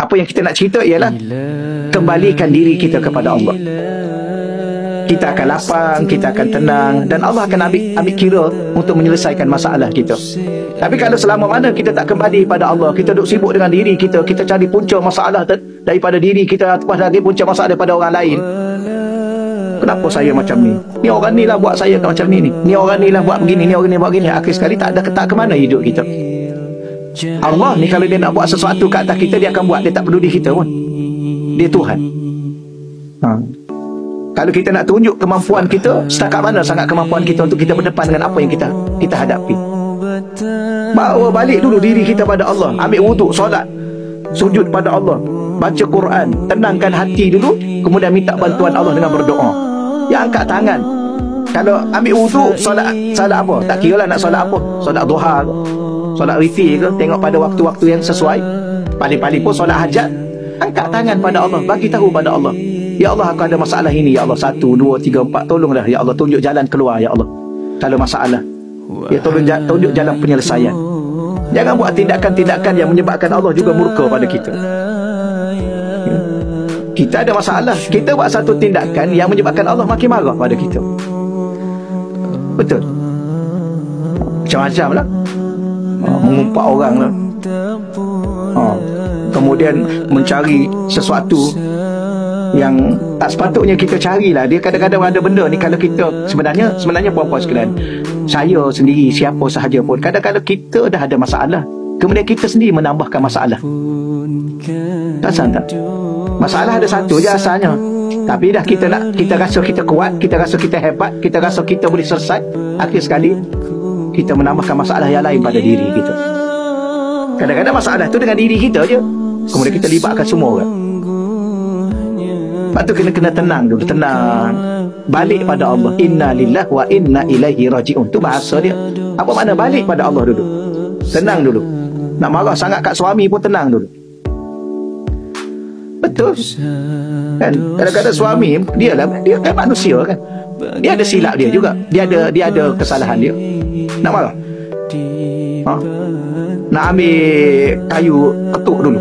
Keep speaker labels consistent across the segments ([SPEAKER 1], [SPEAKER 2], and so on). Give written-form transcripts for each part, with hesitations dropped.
[SPEAKER 1] Apa yang kita nak cerita ialah kembalikan diri kita kepada Allah. Kita akan lapang, kita akan tenang, dan Allah akan ambil kira untuk menyelesaikan masalah kita. Tapi kalau selama mana kita tak kembali pada Allah, kita duduk sibuk dengan diri kita, kita cari punca masalah daripada diri kita, atau lagi punca masalah daripada orang lain. Kenapa saya macam ni? Ni orang ni lah buat saya macam ni. Ni orang ni lah buat begini, ni orang ni buat begini. Akhir sekali tak ke mana hidup kita. Allah ni kalau dia nak buat sesuatu kat atas kita, dia akan buat. Dia tak peduli kita pun. Dia Tuhan. Kalau kita nak tunjuk kemampuan kita, setakat mana sangat kemampuan kita untuk kita berdepan dengan apa yang kita hadapi. Bawa balik dulu diri kita pada Allah. Ambil wuduk, solat, sujud pada Allah, baca Quran, tenangkan hati dulu, kemudian minta bantuan Allah dengan berdoa. Ya, angkat tangan. Kalau ambil wuduk, solat apa? Tak kira lah nak solat apa. Solat duha ke, solat witir ke, tengok pada waktu-waktu yang sesuai. Paling-paling pun solat hajat. Angkat tangan pada Allah, bagi tahu pada Allah, ya Allah, aku ada masalah ini, ya Allah, 1, 2, 3, 4, tolonglah ya Allah, tunjuk jalan keluar ya Allah. Kalau masalah, ya tolong tunjuk jalan penyelesaian. Jangan buat tindakan-tindakan yang menyebabkan Allah juga murka pada kita. Kita ada masalah, kita buat satu tindakan yang menyebabkan Allah makin marah pada kita. Betul? Macam-macam lah. Mengumpat orang lah. Kemudian mencari sesuatu yang tak sepatutnya kita carilah. Dia kadang-kadang ada benda ni, kalau kita sebenarnya puan-puan sekalian, saya sendiri, siapa sahaja pun, kadang-kadang kita dah ada masalah, kemudian kita sendiri menambahkan masalah. Perasan tak? Masalah ada satu je asalnya, tapi dah kita rasa kita kuat, kita rasa kita hebat, kita rasa kita boleh selesai, akhir sekali kita menambahkan masalah yang lain pada diri kita. Kadang-kadang masalah tu dengan diri kita je, kemudian kita libatkan semua orang. Lepas tu kena tenang dulu, tenang, balik pada Allah. Inna lillahi wa inna ilaihi raji'un. Tu bahasa dia. Apa makna balik pada Allah dulu? Tenang dulu. Nak marah sangat kat suami pun tenang dulu. Betul kan? Kadang-kadang suami dia kan manusia kan, dia ada silap dia juga, dia ada kesalahan dia. Nak marah, nak ambil kayu ketuk dulu.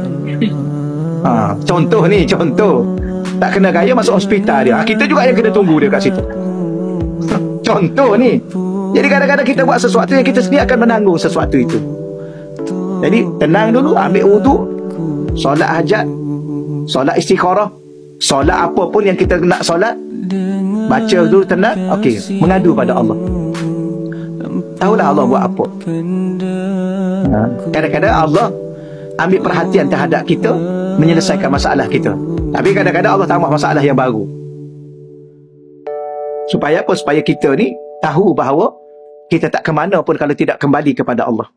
[SPEAKER 1] Contoh tak kena gaya masuk hospital dia, kita juga yang kena tunggu dia kat situ. Contoh ni. Jadi kadang-kadang kita buat sesuatu yang kita sendiri akan menanggung sesuatu itu. Jadi tenang dulu, ambil wuduk, solat hajat, solat istikharah, solat apa pun yang kita nak solat, baca dulu tenang. Okey, mengadu pada Allah. Tahulah Allah buat apa. Kadang-kadang Allah ambil perhatian terhadap kita, menyelesaikan masalah kita. Tapi kadang-kadang Allah tambah masalah yang baru. Supaya apa? Supaya kita ni tahu bahawa kita tak ke mana pun kalau tidak kembali kepada Allah.